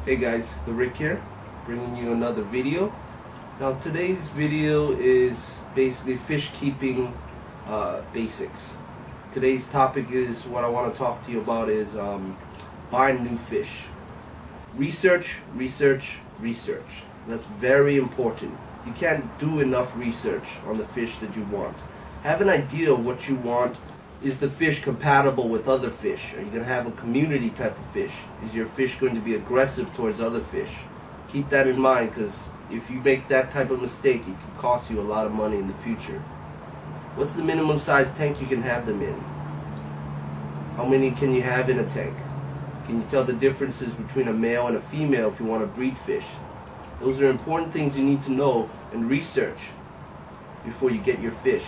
Hey guys, the Rick here, bringing you another video. Now today's video is basically fish keeping basics. Today's topic is what I want to talk to you about is buying new fish. Research. That's very important. You can't do enough research on the fish that you want. Have an idea of what you want. Is the fish compatible with other fish? Are you going to have a community type of fish? Is your fish going to be aggressive towards other fish? Keep that in mind, because if you make that type of mistake, it can cost you a lot of money in the future. What's the minimum size tank you can have them in? How many can you have in a tank? Can you tell the differences between a male and a female if you want to breed fish? Those are important things you need to know and research before you get your fish.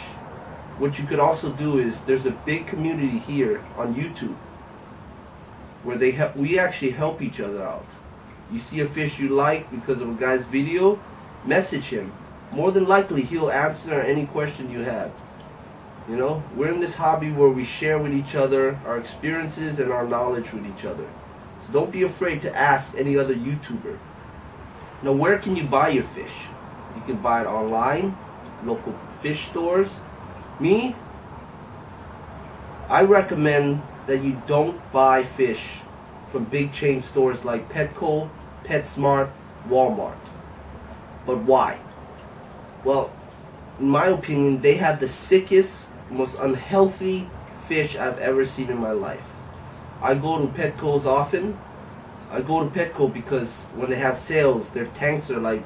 What you could also do is, there's a big community here on YouTube where we actually help each other out. You see a fish you like because of a guy's video, message him. More than likely he'll answer any question you have. You know, we're in this hobby where we share with each other our experiences and our knowledge with each other. So don't be afraid to ask any other YouTuber. Now, where can you buy your fish? You can buy it online, local fish stores. Me, I recommend that you don't buy fish from big chain stores like Petco, PetSmart, Walmart. But why? Well, in my opinion, they have the sickest, most unhealthy fish I've ever seen in my life. I go to Petco's often. I go to Petco because when they have sales, their tanks are like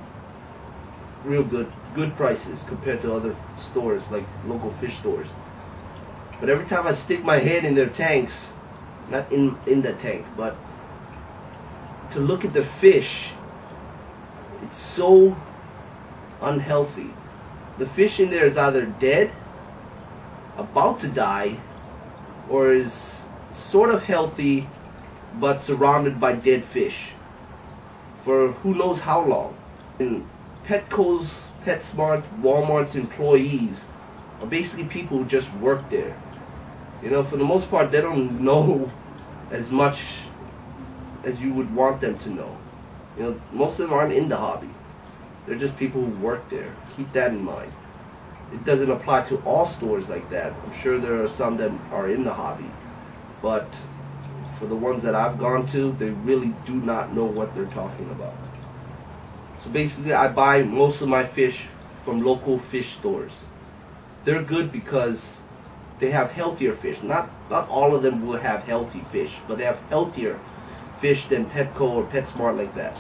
real good prices compared to other stores like local fish stores. But every time I stick my head in their tanks, not in the tank, but to look at the fish, it's so unhealthy. The fish in there is either dead, about to die, or is sort of healthy but surrounded by dead fish for who knows how long. And Petco's, PetSmart, Walmart's employees are basically people who just work there. You know, for the most part, they don't know as much as you would want them to know. You know, most of them aren't in the hobby. They're just people who work there. Keep that in mind. It doesn't apply to all stores like that. I'm sure there are some that are in the hobby. But for the ones that I've gone to, they really do not know what they're talking about. So basically, I buy most of my fish from local fish stores. They're good because they have healthier fish. Not all of them will have healthy fish, but they have healthier fish than Petco or PetSmart like that.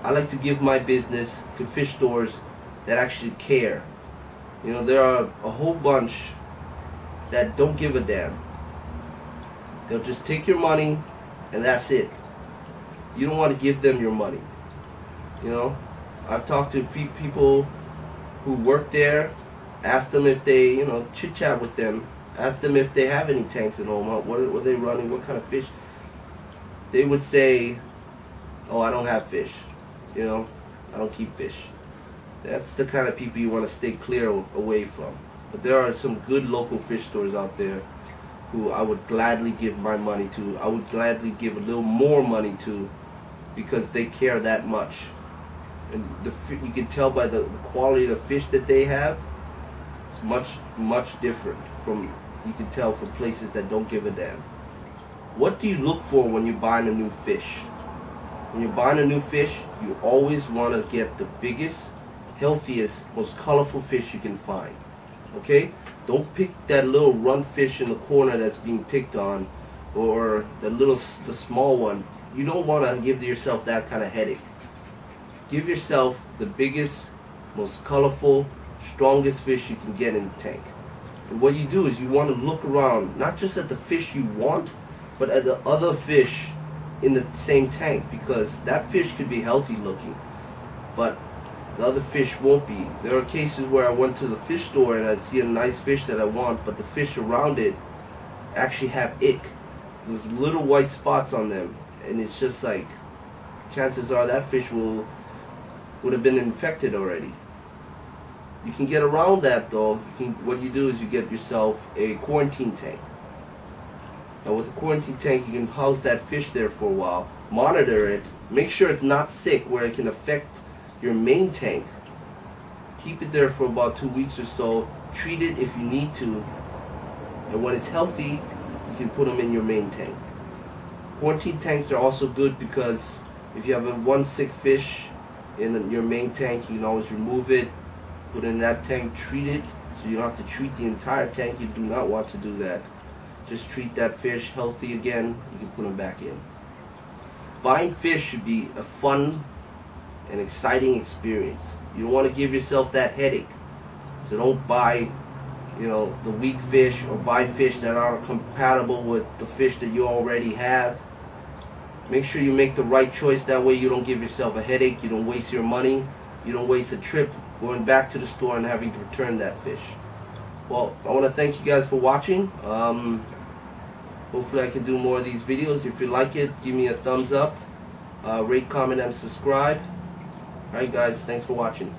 I like to give my business to fish stores that actually care. You know, there are a whole bunch that don't give a damn. They'll just take your money and that's it. You don't want to give them your money. You know, I've talked to people who work there, ask them if they, you know, chit chat with them, ask them if they have any tanks at home, what are they running, what kind of fish. They would say, oh, I don't have fish, you know, I don't keep fish. That's the kind of people you want to stay clear away from. But there are some good local fish stores out there who I would gladly give my money to. I would gladly give a little more money to because they care that much. And you can tell by the quality of the fish that they have, it's much different from, you can tell, from places that don't give a damn. What do you look for when you're buying a new fish? When you're buying a new fish, you always want to get the biggest, healthiest, most colorful fish you can find. Okay? Don't pick that little run fish in the corner that's being picked on, or the small one. You don't want to give yourself that kind of headache. Give yourself the biggest, most colorful, strongest fish you can get in the tank. And what you do is you want to look around, not just at the fish you want, but at the other fish in the same tank, because that fish could be healthy looking, but the other fish won't be. There are cases where I went to the fish store and I see a nice fish that I want, but the fish around it actually have ick. There's little white spots on them, and it's just like, chances are that fish would have been infected already. You can get around that though. What you do is you get yourself a quarantine tank. Now with a quarantine tank, you can house that fish there for a while. monitor it. Make sure it's not sick where it can affect your main tank. Keep it there for about 2 weeks or so. Treat it if you need to. And when it's healthy, you can put them in your main tank. Quarantine tanks are also good because if you have one sick fish in your main tank, you can always remove it, put it in that tank, treat it. So you don't have to treat the entire tank. You do not want to do that. Just treat that fish healthy again. You can put them back in. Buying fish should be a fun and exciting experience. You don't want to give yourself that headache. So don't buy, the weak fish, or buy fish that aren't compatible with the fish that you already have. Make sure you make the right choice. That way you don't give yourself a headache. You don't waste your money. You don't waste a trip going back to the store and having to return that fish. Well, I want to thank you guys for watching. Hopefully I can do more of these videos. If you like it, give me a thumbs up. Rate, comment, and subscribe. Alright guys, thanks for watching.